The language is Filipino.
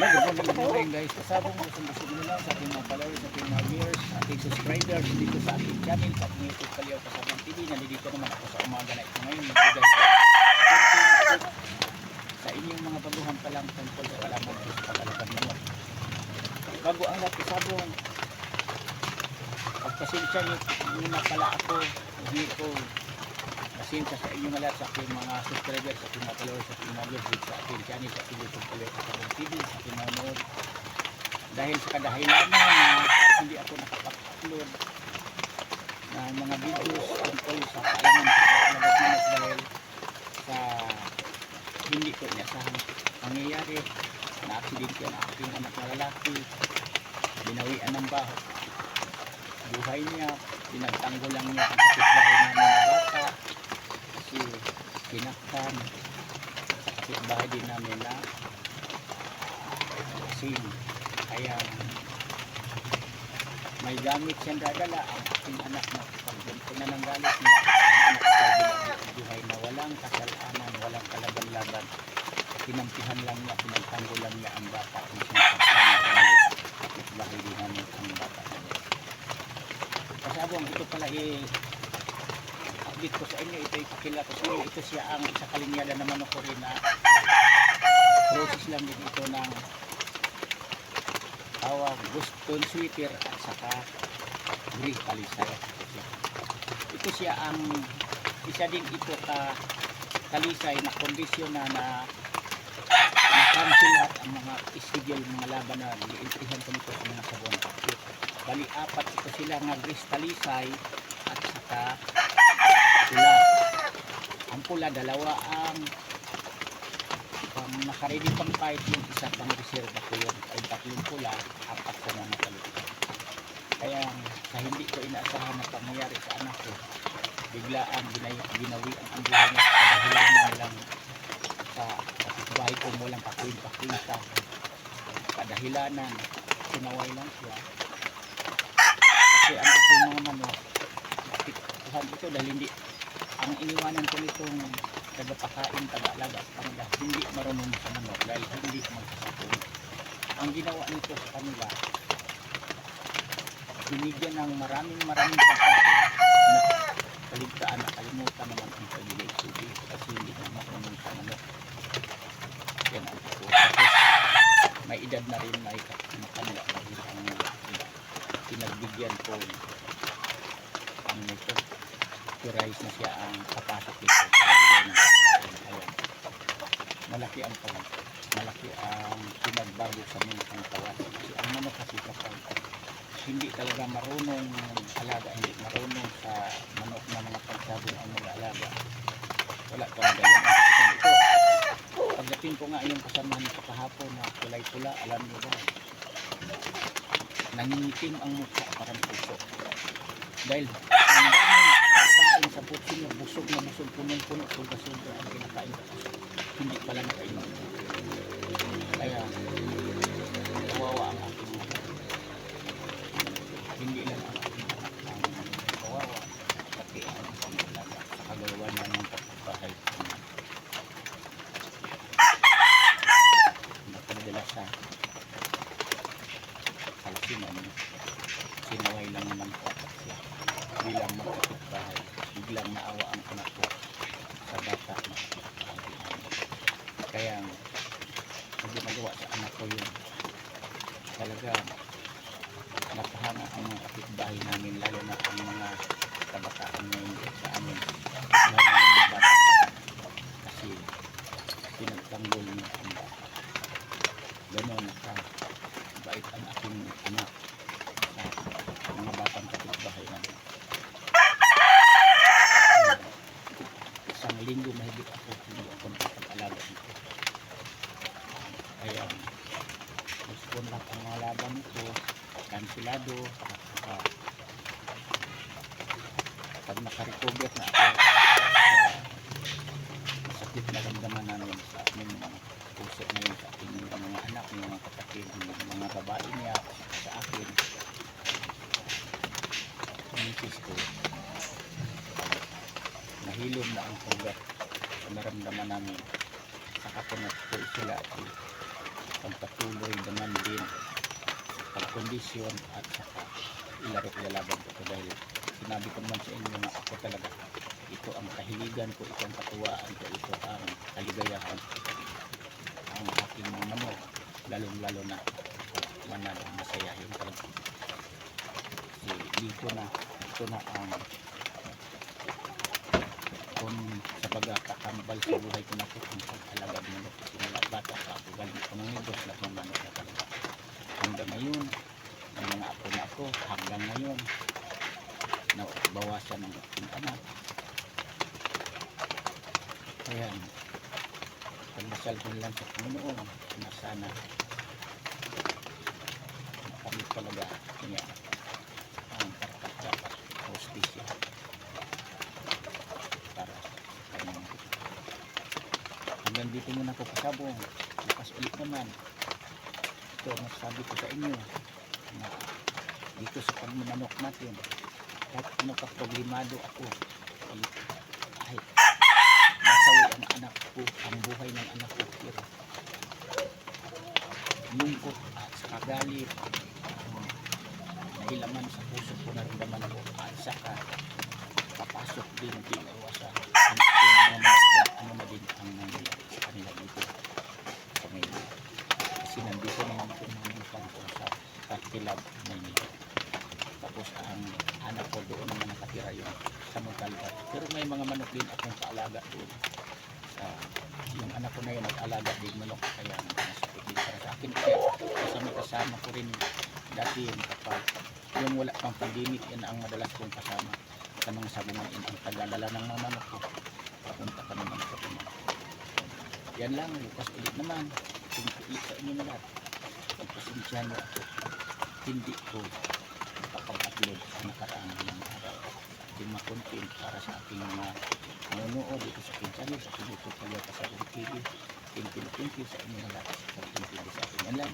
Good morning guys. Kasabong gusto nyo lang sa ating mga followers, sa ating mga viewers, ating subscribers dito sa ating channel, sa ating YouTube Kalyaw Kasabong TV. Nandito naman ako sa umaga na ito ngayon. Magbigay ko sa inyong mga baguhan pa lang tungkol sa kalaman ko sa pagkalakad naman. Bago ang lahat, kasabong pagpasensya nyo muna pala ako. Hindi ko pasensya sa inyong lahat, sa ating mga subscribers, sa ating mga followers, sa ating mga viewers sa ating channel, sa ating YouTube Kalyaw Kasabong TV, sa ating mga nood. Dahil sa kadahilanan na hindi ako nakapag-upload na mga videos tungkol sa kaalaman sa kalabas naman dahil sa hindi ko inasahang pangyayari na aksidente ang aking anak na lalaki, binawian ng buhay niya, pinagtanggol lang niya ang kapitbahay namin na bata kasi pinaktan sa kapitbahay din namin na kasing. Kaya may gamit siyang dadala ang aking anak na pagganto na ng galit niya ang buhay na walang kasalanan, walang kalaban-laban, pinampihan lang niya, pinagtanggol lang niya ang bata kung kapitbahay din namin ang bata niya. Kasabong ito pala update ko sa inyo, ito ipakila ko sa inyo, ito siya ang isa kalinyada naman ako rin na process lang din ito ng tawag Boston sweater at saka gray talisay. Ito siya ang isa din ito ka talisay na kondisyon na cancel lahat ang mga schedule, mga laban na i-intrihan ko nito sa mga sabon. Bali apat ito sila nga gray talisay at saka pula. Ang pula dalawa ang nakaredy pang fight, yung isa pang reserve ko yun ay tatlong pula, apat ko na nakalimutan. Kaya sa hindi ko inaasahan na pangyayari sa anak ko, biglaan ginawi ang buhay niya sa kadahilanan lang sa kapitbahay ko, walang pakwinta kadahilanan, sinaway lang siya kasi ang aking mga manok tuhan ito dahil hindi ang iniwanan ko nitong tagapakain, taga-alaga sa kanila, hindi marunong sa manok dahil hindi magsasapon. Ang ginawa nito sa kanila, binigyan ng maraming pagkain na kaligtaan, nakalimutan naman ang pag-ibig kasi hindi na marunong sa manok. Yan ang ito. Tapos may edad na rin, may kanila na rin ang pinagbigyan ko ang nito. Rice na siya ang kapasok dito. Malaki ang pinagbago sa mga katawan. Kasi ang manok kasi kapag hindi talaga marunong alaga, hindi marunong sa manok na mga pagsabon ang mag-alaga, wala talaga yan. Ito, pagdating ko nga yung kasamahan nito kahapon na kulay-pula, alam niyo ba, nangingitim ang mukha parang puso. Dahil ang daming kain sa putsin niya, busog na busog, punong-puno, sobra-sobra ang kinakain ko. Hindi pala nakainom. Kaya kawawa ang aking mga. Hindi lang ang aking anak ang kawawa, pati ang pangalaga sa kagawa niya ng kapitbahay. Nakadala sa kalsinan, sinaway lang naman ko siya bilang magkapitbahay. Biglang naawa ang anak ko sa bata na kaya hindi magawa sa anak ko yun. Talaga napahanga ang mga kapitbahay namin, lalo na ang mga kabataan ngayon sa amin, lalo na mga bata kasi pinagtanggol niya ang bata. Ganon ka bait ang aking anak sa mga batang kapitbahay namin. Isang linggo mahigit ako hindi ako nakapag-alaga nito. Kaya gusto na ang mga laban nito kansilado at pag nakarecover na ako masakit na ramdaman namin sa aming mga puso ngayon sa ating mga anak, mga kapatid, mga babae niya sa akin misis ko nahilom na ang pugat na naramdaman namin. Saka po na po sila pagpatuloy naman din pagkondisyon at saka ilaro ilalaban ko ito dahil sinabi ko naman sa inyo na ako talaga ito ang kahiligan ko, ito ang katuwaan ko, ito ang kaligayahan ang aking mga manok, lalong lalo na manalo masayahin talaga kasi dito na ito na ang kung sa pagkakambal sa buhay ko na ito ang pag-alagad manok simula bata pa ako galing ko ng negos lahat ng manok na talaga hanggang ngayon ang mga apo na ako hanggang ngayon na bawasan ng aking anak. Ayan, pagdasal ko lang sa Panginoon na sana kami talaga niya ang dapat hostisya para sa kanyang hanggang dito muna po kasabong bukas ulit naman ito masasabi ko sa inyo na dito sa pagmanok natin kahit ano ka problemado ako kahit masawi ang anak ko ang buhay ng anak ko pero lungkot at saka galit nahilaman sa puso ko naramdaman ko at saka papasok din iwasan ano na din ang nangyayari sa kanila dito sa Maynila kasi nandito naman po naman ko sa Kakilab Maynila tapos ang anak ko doon naman nakatira yun sa Montalban pero may mga manok din akong kaalaga doon yung anak ko na yun nag-alaga din manok kaya nasakit din para sa akin kaya kasama ko rin dati yun kapag yung wala pang pandemic yan ang madalas kong kasama sa mga sabungan ang tagalala ng mga manok ko papunta ka naman sa mga yan lang bukas ulit naman ulit sa inyo na lahat pagpasensyahan mo ako hindi ko makapag-upload sa nakaraang ng araw hindi makontent para sa aking mga manonood dito sa aking channel sa YouTube Palyota sa TV. Thank you sa inyo na lahat sa pag-intindi sa akin yan lang.